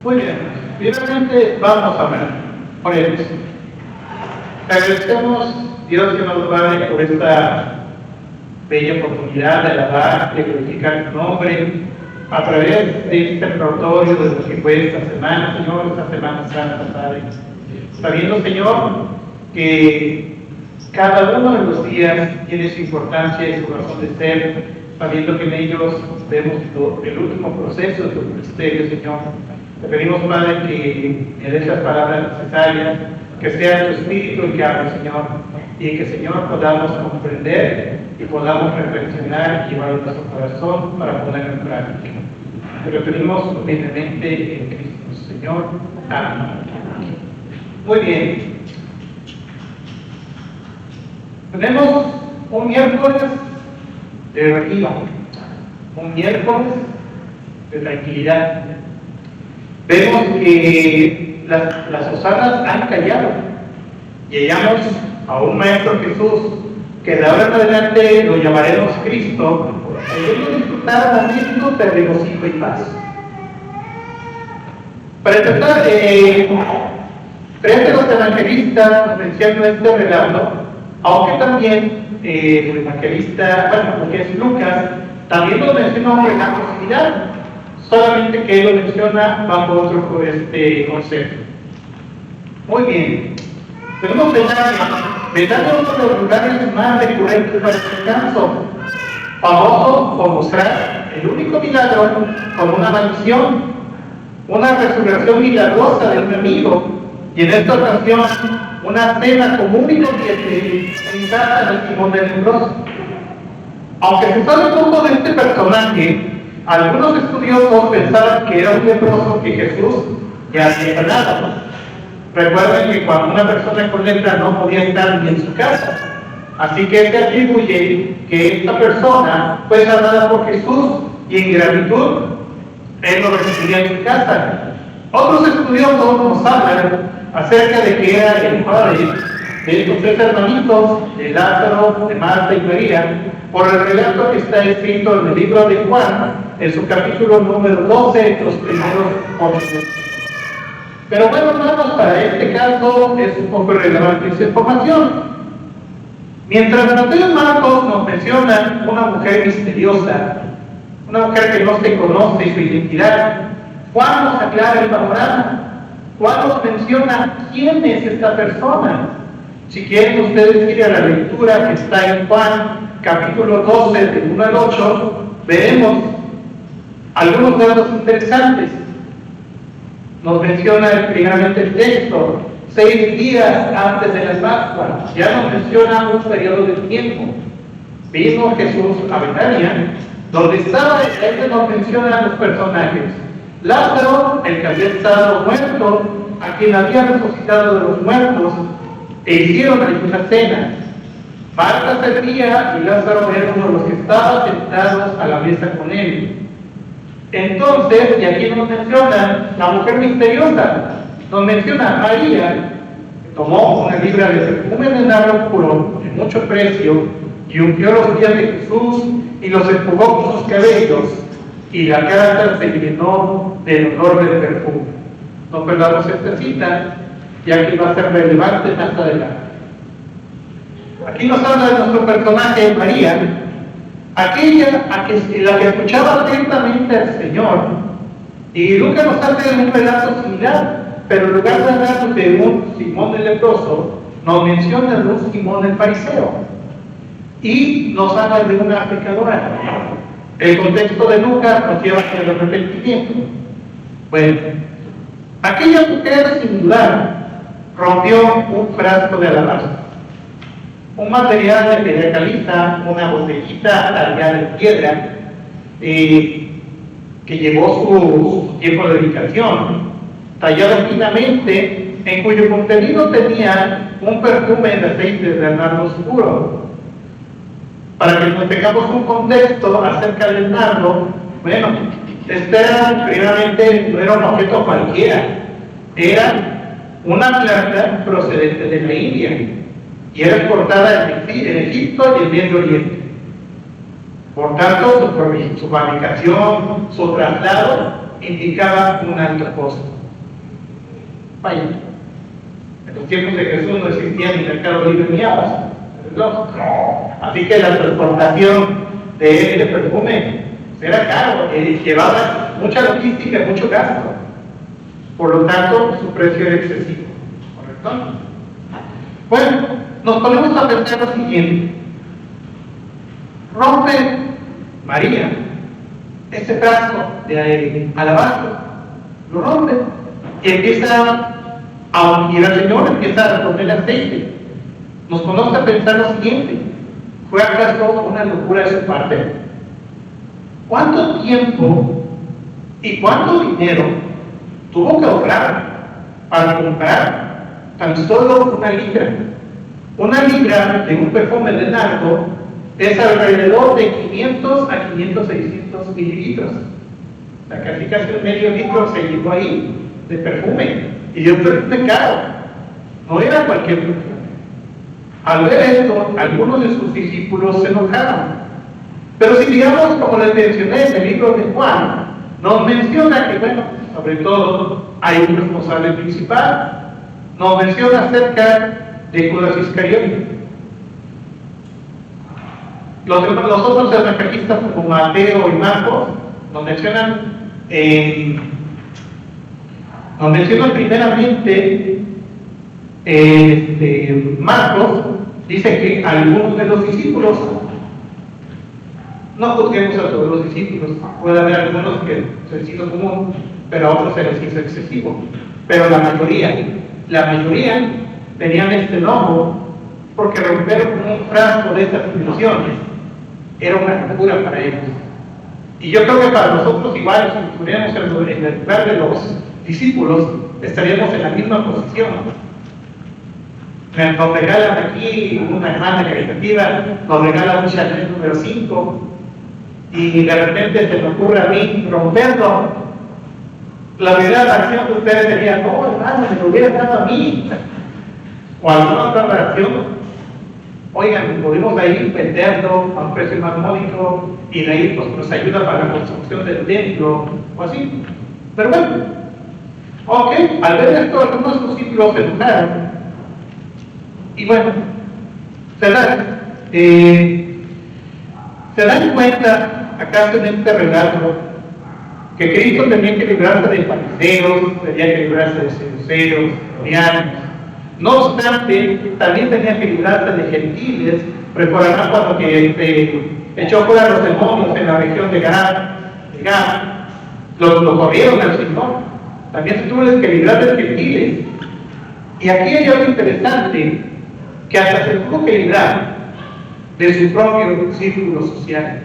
Muy bien, primeramente vamos a orar. Oremos. Te agradecemos, Dios, que nos da por esta bella oportunidad de alabar, de glorificar tu nombre a través de este repertorio de lo que fue esta semana, Señor, esta Semana Santa, Padre. Sabiendo, Señor, que cada uno de los días tiene su importancia y su razón de ser, sabiendo que en ellos vemos el último proceso de tu ministerio, Señor. Te pedimos, Padre, que me des las palabras necesarias, que sea tu Espíritu el que hable, Señor, y que, Señor, podamos comprender y podamos reflexionar y llevar a nuestro corazón para ponerlo en práctica. Te lo pedimos humildemente en Cristo, Señor. Amén. Muy bien. Tenemos un miércoles de región, un miércoles de tranquilidad. Vemos que las hosanas han callado y hallamos a un Maestro Jesús que de ahora en adelante lo llamaremos Cristo, debemos disfrutar momentos de regocijo y paz. Para empezar, creo que los evangelistas mencionan este relato, aunque también el evangelista, bueno, que es Lucas, también lo menciona un relato similar, solamente que él lo menciona bajo otro concepto. Muy bien. Tenemos Betania, uno de los lugares más recurrentes para el descanso, famoso por mostrar el único milagro con una maldición, una resurrección milagrosa de un amigo, y en esta ocasión una cena común y corriente en casa del Simón del leproso. Aunque se sabe poco de este personaje, algunos estudiosos pensaban que era un leproso que Jesús ya había sanado. Recuerden que cuando una persona con lepra no podía estar ni en su casa, así que se atribuye que esta persona fue sanada por Jesús y en gratitud él lo recibiría en su casa. Otros estudiosos nos hablan acerca de que era el padre de estos tres hermanitos, de Lázaro, de Marta y María, por el relato que está escrito en el libro de Juan, en su capítulo número 12, los primeros 11. Pero bueno, hermanos, para este caso es un poco relevante esa información. Mientras Mateo y Marcos nos mencionan una mujer misteriosa, una mujer que no se conoce su identidad, Juan nos aclara el panorama. Juan nos menciona quién es esta persona. Si quieren ustedes ir a la lectura que está en Juan, capítulo 12, del 1 al 8, veremos algunos datos interesantes. Nos menciona primeramente el texto, 6 días antes de la Pascua, ya nos menciona un periodo de tiempo. Vino Jesús a Betania, donde estaba, él nos menciona los personajes. Lázaro, el que había estado muerto, a quien había resucitado de los muertos, e hicieron allí una cena. Marta servía y Lázaro era uno de los que estaban sentados a la mesa con él. Entonces, y aquí nos menciona la mujer misteriosa, nos menciona a María, que tomó una libra de perfume de nardo puro de mucho precio y ungió los pies de Jesús y los enjugó con sus cabellos, y la casa se llenó del olor del perfume. No perdamos esta cita, ya que va a ser relevante más adelante. Aquí nos habla de nuestro personaje María, aquella la que escuchaba atentamente al Señor. Y Lucas nos hace un relato similar, pero en lugar de hablar de un Simón el leproso, nos menciona de un Simón el fariseo. Y nos habla de una pecadora. El contexto de Lucas nos lleva a el arrepentimiento. Bueno, aquella mujer sin dudar rompió un frasco de alabastro, un material de caliza, una botellita tallada en piedra, que llevó su tiempo de dedicación, tallada finamente, en cuyo contenido tenía un perfume de aceite de nardo oscuro. Para que nos tengamos un contexto acerca del nardo, bueno, primeramente no era un objeto cualquiera, era una planta procedente de la India y era exportada en Egipto y el Medio Oriente. Por tanto, su fabricación, su traslado indicaba un alto costo. Vaya, en los tiempos de Jesús no existía ni mercado libre ni aguas, así que la transportación de perfume era caro, llevaba mucha logística, mucho gasto, por lo tanto su precio era excesivo, ¿correcto? Bueno, nos ponemos a pensar lo siguiente: rompe María este frasco de alabastro, lo rompe y empieza a ungir al Señor, empieza a ponerle aceite. Nos ponemos a pensar lo siguiente: ¿fue acaso una locura de su parte? ¿Cuánto tiempo y cuánto dinero tuvo que ahorrar para comprar tan solo una libra? Una libra de un perfume de nardo es alrededor de 500 a 600 mililitros. O sea, casi un medio litro se llevó ahí de perfume. Y de un perfume caro. No era cualquier perfume. Al ver esto, algunos de sus discípulos se enojaron. Pero si digamos, como les mencioné en el libro de Juan, nos menciona que, bueno, sobre todo hay un responsable principal, nos menciona acerca de Judas Iscariote. Los otros evangelistas como Mateo y Marcos nos mencionan primeramente Marcos dice que algunos de los discípulos, no juzguemos a todos los discípulos, puede haber algunos que se hizo común, pero a otros se les hizo excesivo, pero la mayoría tenían este enojo porque romper un frasco de estas dimensiones era una locura para ellos. Y yo creo que para nosotros igual, si estuviéramos en el lugar de los discípulos, estaríamos en la misma posición. Nos regalan aquí una hermana caritativa, nos regalan un Chanel número 5, y de repente se me ocurre a mí romperlo. La verdad, la acción de ustedes sería: no, hermano, me lo hubiera dado a mí. O alguna otra reacción: oigan, podemos ahí venderlo a un precio más módico y de ahí pues, nos ayuda para la construcción del templo, o así. Pero bueno, ok, al ver esto, algunos discípulos se enojaron. Y bueno, se dan cuenta, acaso en este relato, que Cristo tenía que librarse de fariseos, tenía que librarse de seduceos, arianos. No obstante, también tenía que librarse de gentiles. Recordarán cuando que echó fuera los demonios en la región de Gad, lo corrieron al Señor. También se tuvo que librar de gentiles. Y aquí hay algo interesante, que hasta se tuvo que librar de su propio círculo social.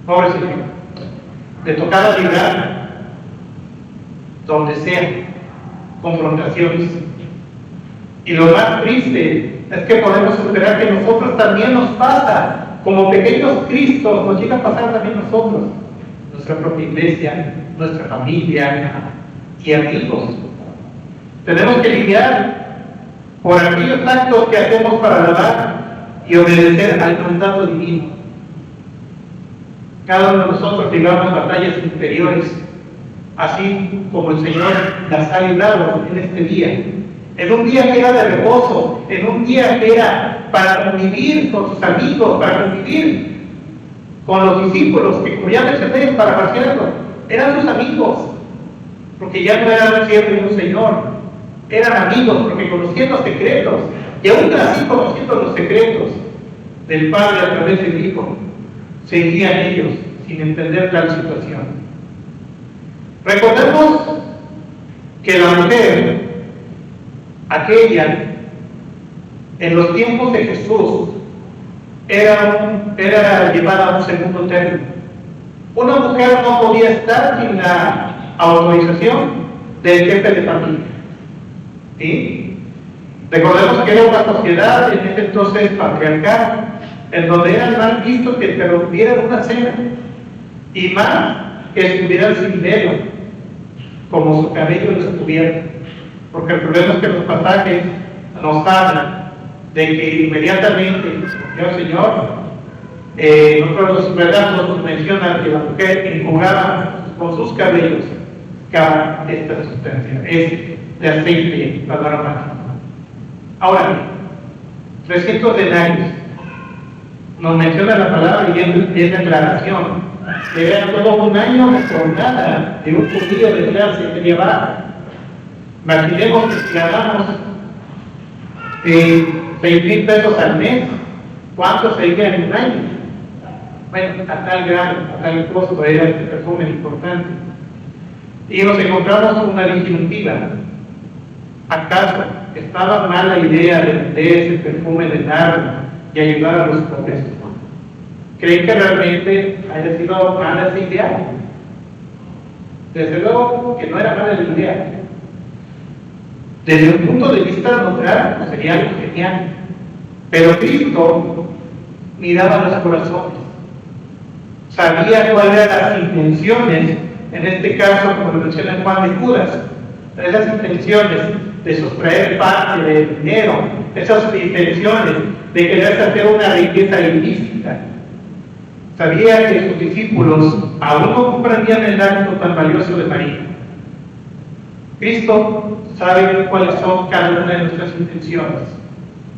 Pobre Señor, le tocaba librar donde sea confrontaciones. Y lo más triste es que podemos esperar que nosotros también nos pasa, como pequeños Cristos, nos llega a pasar también nosotros, nuestra propia iglesia, nuestra familia y amigos. Tenemos que lidiar por aquellos actos que hacemos para alabar y obedecer al mandato divino. Cada uno de nosotros libramos batallas interiores, así como el Señor las ha librado en este día. En un día que era de reposo, en un día que era para convivir con sus amigos, para convivir con los discípulos, que como ya mencioné, para pasearlos, eran sus amigos, porque ya no eran un siervo y un señor. Eran amigos porque conocían los secretos, y aún así conociendo los secretos del Padre a través del Hijo, seguían ellos sin entender tal situación. Recordemos que la mujer, aquella, en los tiempos de Jesús, era llevada a un segundo término. Una mujer no podía estar sin la autorización del jefe de familia. ¿Sí? Recordemos que era una sociedad en ese entonces patriarcal, en donde era mal visto que interrumpieran una cena, y más que estuvieran sin velo, como su cabello descubierto. Porque el problema es que los pasajes nos hablan de que inmediatamente el Señor, otro de los relatos nos menciona que la mujer enjugaba con sus cabellos cada esta sustancia, es de aceite aromático. Ahora bien, 300 denarios, nos menciona la palabra y es declaración, que era todo un año de jornada de un judío de clase medieval. Imaginemos que si ganamos 6,000 pesos al mes, ¿cuánto sería en un año? Bueno, a tal grado, a tal costo era este perfume importante. Y nos encontramos una disyuntiva. ¿Acaso estaba mal la idea de vender ese perfume de nardo y ayudar a los pobres? ¿Creen que realmente haya sido mala esa idea? Desde luego que no era mala la idea. Desde un punto de vista natural, sería algo genial. Pero Cristo miraba los corazones. Sabía cuáles eran las intenciones, en este caso, como lo menciona Juan de Judas, esas intenciones de sustraer parte del dinero, esas intenciones de querer hacer una riqueza ilícita. Sabía que sus discípulos aún no comprendían el acto tan valioso de María. Cristo sabe cuáles son cada una de nuestras intenciones,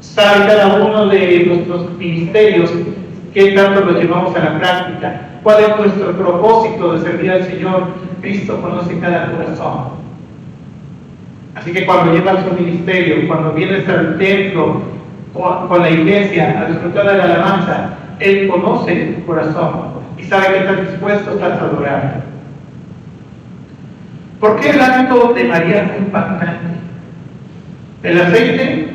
sabe cada uno de nuestros ministerios, qué tanto los llevamos a la práctica, cuál es nuestro propósito de servir al Señor. Cristo conoce cada corazón. Así que cuando llevas su ministerio, cuando vienes al templo con la iglesia a disfrutar de la alabanza, Él conoce tu corazón y sabe que estás dispuesto a adorar. ¿Por qué el acto de María fue impactante? El aceite,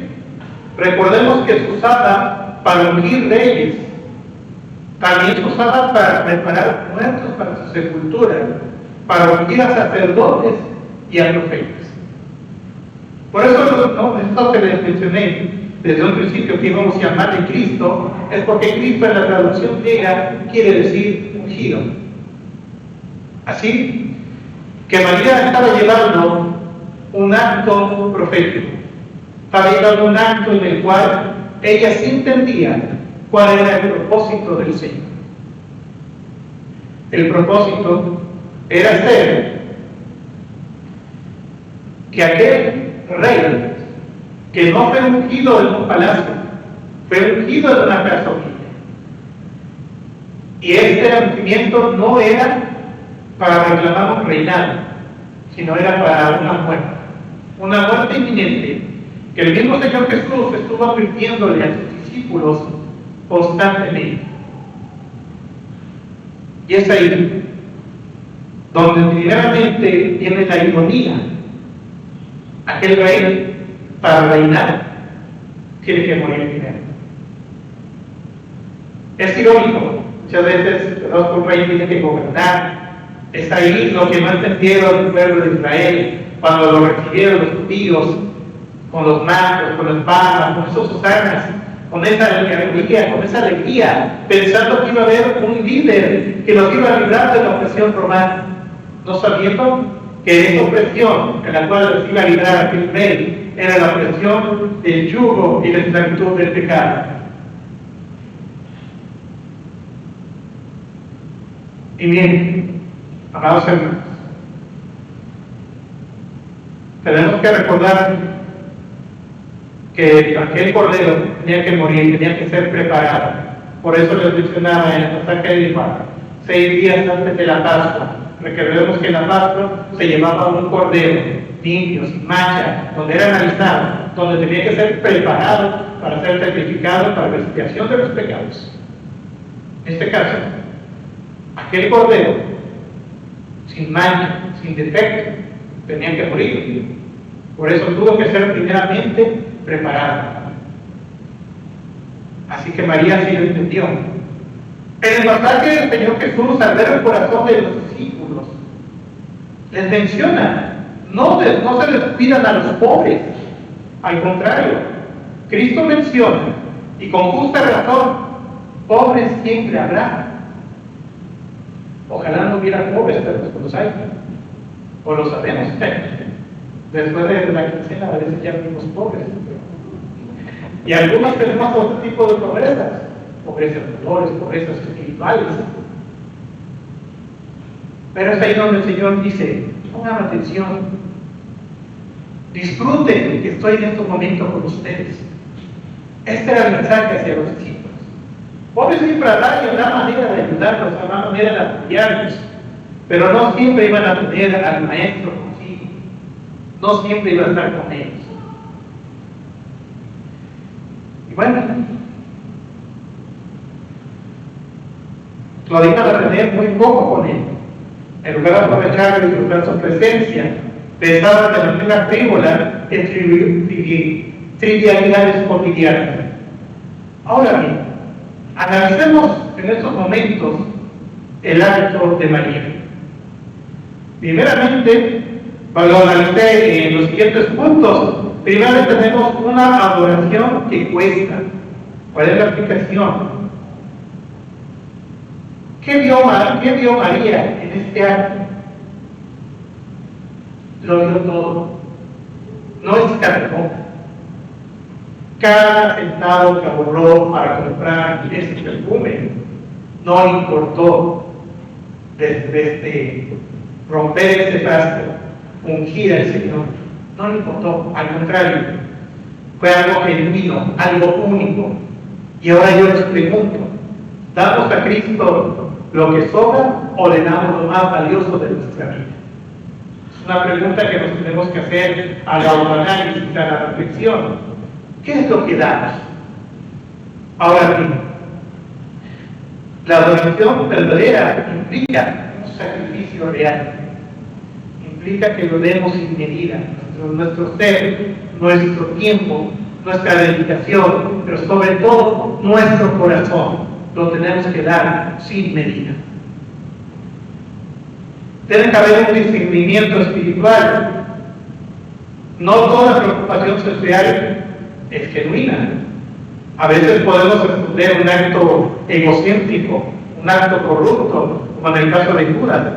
recordemos que se usaba para ungir reyes, también se usaba para preparar muertos para su sepultura, para ungir a sacerdotes y a profetas. Por eso esto que les mencioné desde un principio que íbamos a llamar de Cristo, es porque Cristo en la traducción griega quiere decir ungido. Así que María estaba llevando un acto profético, estaba llevando un acto en el cual ella sí entendía cuál era el propósito del Señor. El propósito era hacer que aquel rey que no fue ungido en un palacio, fue ungido en una casa humilde. Y este ungimiento no era para reclamar un reinado, sino era para una muerte inminente, que el mismo Señor Jesús estuvo advirtiéndole a sus discípulos constantemente. Y es ahí donde primeramente viene la ironía. Aquel rey, para reinar, tiene que morir primero. Es irónico, muchas veces un rey tiene que gobernar. Es ahí lo que no entendieron el pueblo de Israel cuando lo recibieron los judíos, con los mantos, con las palmas, con esos hosanas, con esa alegría, pensando que iba a haber un líder que los iba a librar de la opresión romana, no sabiendo que esa opresión en la cual los iba a librar aquel rey era la opresión del yugo y la esclavitud del pecado. Y bien, amados hermanos, tenemos que recordar que aquel cordero tenía que morir, tenía que ser preparado. Por eso les mencionaba en el pasaje de Juan, 6 días antes de la Pascua. Recordemos que en la Pascua se llevaba un cordero limpio, sin mancha, donde era analizado, donde tenía que ser preparado para ser sacrificado para la expiación de los pecados. En este caso, aquel cordero, sin mancha, sin defecto, tenía que morir. Por eso tuvo que ser primeramente preparado. Así que María sí lo entendió. En el pasaje del Señor Jesús, al ver el corazón de los discípulos, les menciona, no se les pidan a los pobres. Al contrario, Cristo menciona, y con justa razón, pobres siempre habrá. Ojalá no hubiera pobres, pero pues los hay. O lo sabemos. Después de la quincena a veces ya vimos pobres. Y algunos tenemos otro tipo de pobrezas. Pobrezas mentales, pobrezas espirituales. Pero es ahí donde el Señor dice, pongan atención. Disfruten que estoy en estos momentos con ustedes. Este era el mensaje hacia los discípulos. Por siempre habrá una manera de ayudarlos, una manera de apoyarlos, pero no siempre iban a tener al maestro consigo. No siempre iba a estar con ellos. Y bueno, lo iban a tener muy poco con él. En lugar de aprovechar y disfrutar su presencia, pensaban de manera frívola en trivialidades cotidianas. Ahora bien, analicemos en estos momentos el acto de María. Primeramente, lo analicé en los siguientes puntos. Primero tenemos una adoración que cuesta. ¿Cuál es la explicación? ¿Qué vio María en este acto? Lo vio todo. No escapó. Cada centavo que ahorró para comprar ese perfume no le importó desde romper ese frasco, ungir al Señor. No le importó, al contrario, fue algo genuino, algo único. Y ahora yo les pregunto, ¿damos a Cristo lo que sobra o le damos lo más valioso de nuestra vida? Es una pregunta que nos tenemos que hacer al autoanálisis, a la reflexión. ¿Qué es lo que damos? Ahora bien, la adoración verdadera implica un sacrificio real, implica que lo demos sin medida, nuestro ser, nuestro tiempo, nuestra dedicación, pero sobre todo nuestro corazón, lo tenemos que dar sin medida. Tiene que haber un discernimiento espiritual. No toda preocupación social es genuina. A veces podemos esconder un acto egocéntrico, un acto corrupto, como en el caso de Judas.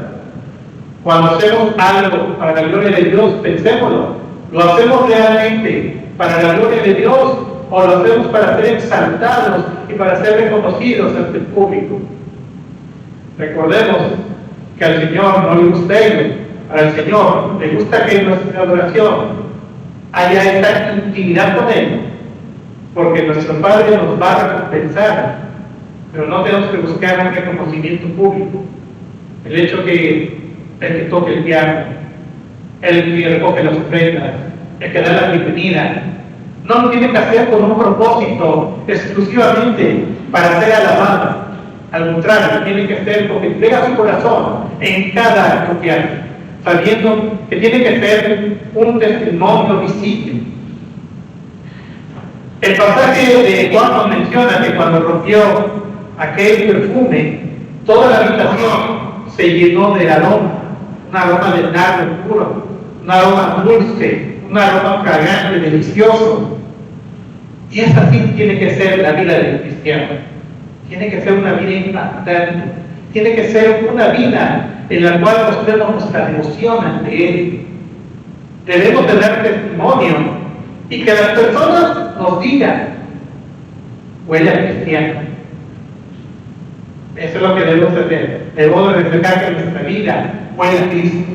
Cuando hacemos algo para la gloria de Dios, pensémoslo. ¿Lo hacemos realmente para la gloria de Dios o lo hacemos para ser exaltados y para ser reconocidos ante el público? Recordemos que al Señor no le gusta ello. Al Señor le gusta que en nuestra adoración haya esta intimidad con Él, porque nuestro Padre nos va a recompensar, pero no tenemos que buscar un reconocimiento público. El hecho que el que toque el piano, el que recoge las ofrendas, el que da la bienvenida, no lo tiene que hacer con un propósito exclusivamente para ser alabado. Al contrario, tiene que ser porque entrega su corazón en cada acto que hace, sabiendo que tiene que ser un testimonio visible. El pasaje de Juan nos menciona que cuando rompió aquel perfume, toda la habitación se llenó del aroma, un aroma de nardo puro, un aroma dulce, un aroma fragante, delicioso. Y esa sí tiene que ser la vida del cristiano. Tiene que ser una vida impactante. Tiene que ser una vida en la cual mostremos nuestra devoción ante Él. Debemos de dar testimonio y que las personas nos digan: huele a cristiano. Eso es lo que debemos hacer. Debemos de reflejar que nuestra vida huele a Cristo.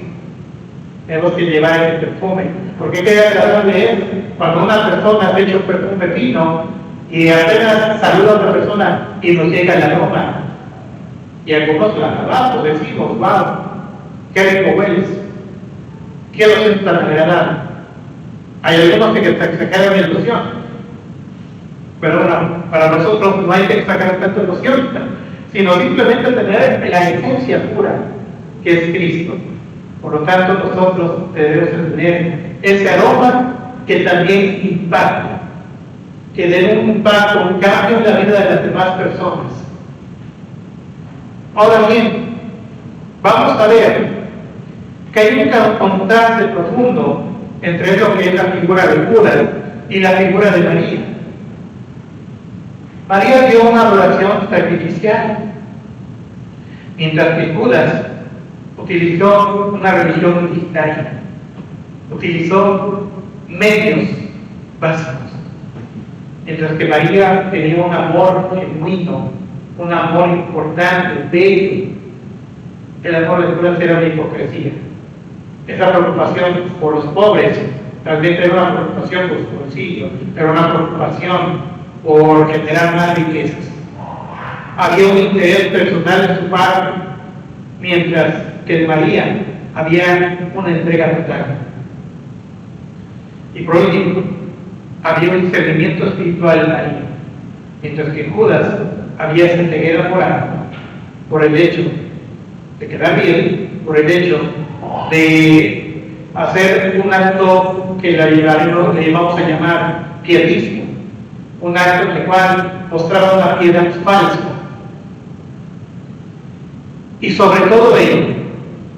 Tenemos que llevar ese perfume. Porque qué agradable es cuando una persona ha hecho perfume fino y apenas saluda a otra persona y nos llega el aroma. Y algunos la alabamos, decimos: wow, qué rico hueles, qué loción tan agradable. Hay algunos que sacaron la ilusión, pero bueno, para nosotros no hay que sacar tanta ilusión, sino simplemente tener la esencia pura que es Cristo. Por lo tanto, nosotros debemos tener ese aroma que también impacta, que dé un impacto, un cambio en la vida de las demás personas. Ahora bien, vamos a ver que hay un contraste profundo entre lo que es la figura de Judas y la figura de María. María dio una adoración sacrificial, mientras que Judas utilizó una religión unitaria, utilizó medios básicos, mientras que María tenía un amor genuino, un amor importante, bello. El amor de Judas era una hipocresía. esa preocupación por los pobres. Tal vez era una preocupación por su bolsillo, era una preocupación por generar más riquezas. Había un interés personal de su padre, mientras que de María había una entrega total. Y por último, había un discernimiento espiritual en María, mientras que en Judas había esa ceguera moral por el hecho de quedar bien, por el hecho de hacer un acto que le llevamos a llamar pietismo, un acto en el cual mostraba una piedad falsa. Y sobre todo ello,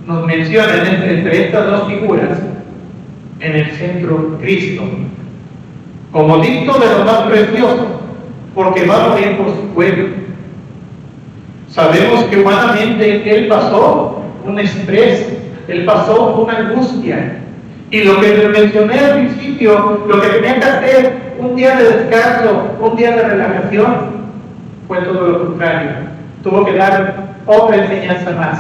nos mencionan entre estas dos figuras, en el centro Cristo, como digno de lo más precioso, porque va a morir por su pueblo. Sabemos que humanamente Él pasó un estrés, Él pasó una angustia, y lo que les mencioné al principio, lo que tenía que hacer un día de descanso, un día de relajación, fue todo lo contrario. Tuvo que dar otra enseñanza más.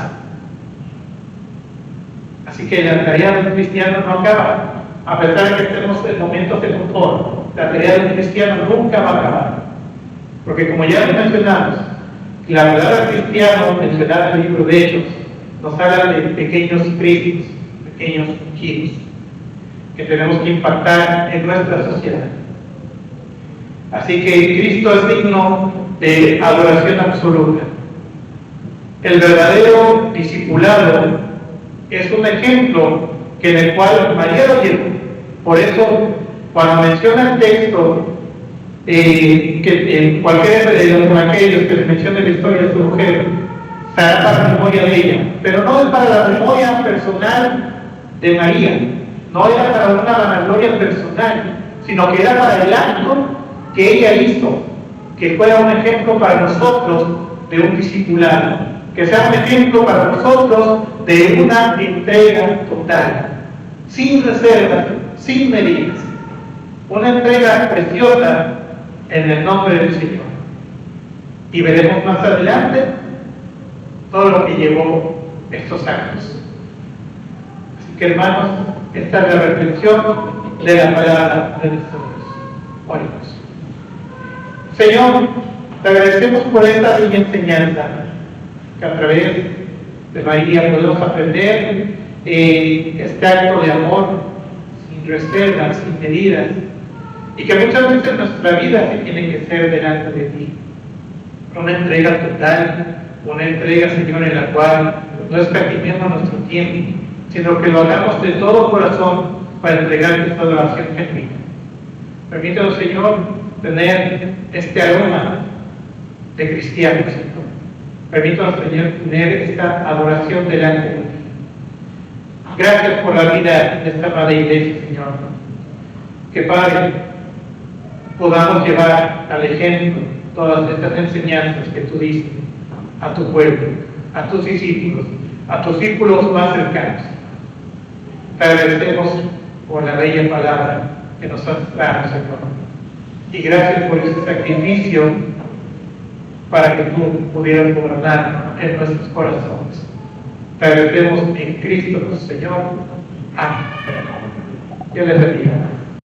Así que la tarea de un cristiano no acaba, a pesar de que estemos en momentos de confort. La tarea de un cristiano nunca va a acabar, porque como ya lo mencionamos, la palabra cristiano mencionada en el libro de Hechos nos habla de pequeños cristos, pequeños giros que tenemos que impactar en nuestra sociedad. Así que Cristo es digno de adoración absoluta. El verdadero discipulado es un ejemplo en el cual María lo lleva. Por eso, cuando menciona el texto, que en cualquier de los evangelios que se menciona la historia de su mujer, será para la memoria de ella, pero no es para la memoria personal de María, no era para una vanagloria personal, sino que era para el acto que ella hizo, que fuera un ejemplo para nosotros de un discipulado, que sea un ejemplo para nosotros de una entrega total, sin reservas, sin medidas, una entrega preciosa en el nombre del Señor. Y veremos más adelante todo lo que llevó estos actos. Así que, hermanos, esta es la reflexión de la palabra de nuestro Dios. Oremos. Señor, te agradecemos por esta bella enseñanza que a través de María podemos aprender este acto de amor sin reservas, sin medidas, y que muchas veces nuestra vida se tiene que ser delante de ti. Una entrega total, una entrega, Señor, en la cual no escatimemos nuestro tiempo, sino que lo hagamos de todo corazón para entregarte esta adoración genuina. Permítanos, Señor, tener este aroma de cristiano, Señor. Permítanos, Señor, tener esta adoración delante de ti. Gracias por la vida de esta amada iglesia, Señor. Que, Padre, podamos llevar al ejemplo todas estas enseñanzas que tú diste a tu pueblo, a tus discípulos, a tus círculos más cercanos. Te agradecemos por la bella palabra que nos has dado, Señor. Y gracias por ese sacrificio para que tú pudieras gobernar en nuestros corazones. Te agradecemos en Cristo, nuestro Señor. Amén. Dios les bendiga.